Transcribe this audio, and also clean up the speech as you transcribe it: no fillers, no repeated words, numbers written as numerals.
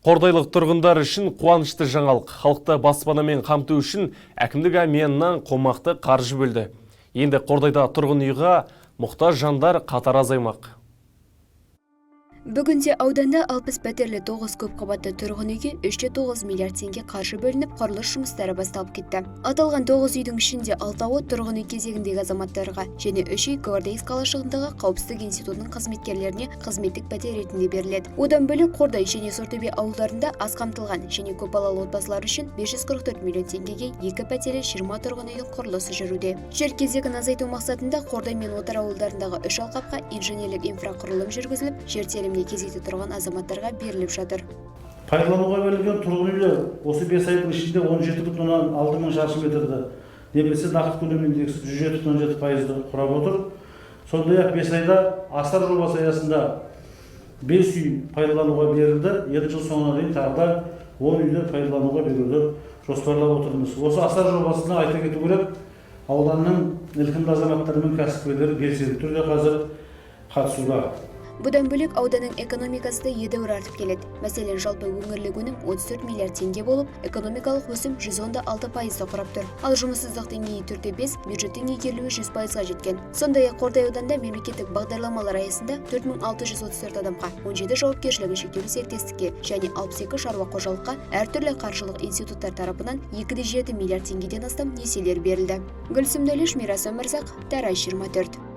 Қордайлық тұрғындар үшін қуанышты жаңалық. Халықты баспанамен қамту үшін әкімдік әмиянынан қомақты қаржы бөлді. Енді Қордайда тұрғын үйге мұқтаж жандар қатары азаймақ. Бүгінде ауданда 60 пәтерлі 9 көп қабатты тұрғын үйге 3,9 миллиард теңге қаржы бөлініп, құрылыс жұмыстары басталып кетті. Аталған 9 үйдің ішінде 6-ы тұрғын үй кезегіндегі азаматтарға және 3 үй Қордай қалашығындағы қауіпсіздік институтының қызметкерлеріне қызметтік пәтер ретінде беріледі. Одан бөлек Қордай және Сортөбе ауылдарында аз қамтылған және көпбалалы отбасылар үшін 544 миллион теңгеге 2 пәтерлі 20 тұрғын үйдің құрылысы жүруде. Жер кезегін азайту мақсатында Қордай мен Отар ауылдарындағы 3 алқапқа инженерлік инфрақұрылым жүргізіліп, жер теліміне кезекте тұрған азаматтарға беріліп жатыр. Пайдалануға берілген тұрғын үйлер осы 5 айдың ішінде 17,6 мың шаршы метрді, немесе нақты көлем индексі 107,7%-ды құрап отыр. Сондай-ақ 5 айда астар жобасы аясында 5 үй пайдалануға берілді. Енді жыл соңына дейін тағы да 10 үйді пайдалануға беруді жоспарлап отырмыз. Осы астар жобасына айта кету керек, ауданның ілкімді азаматтары мен кәсіпкерлері белсенді түрде қазір қатысуда. Бұдан бөлек ауданның экономикасы да едәуір артып келеді. Мәселен, жалпы өңірлік өнім 34 миллиард теңге болып, экономикалық өсім 116% құрап тұр. Ал жұмыссыздық деңгейі 4,5, бюджеттің игерілуі 100%-ға жеткен. Сондай-ақ Қордай ауданында мемлекеттік бағдарламалар аясында 4634 адамға, 17 жауапкершілігі шектеулі серіктестікке және 62 шаруа қожалыққа әртүрлі қаржылық институттар тарапынан 2,7 миллиард теңгеден астам несиелер берілді. Гүлсім, Дәулеш, Мирас, Өмірзақ, Тарай 24.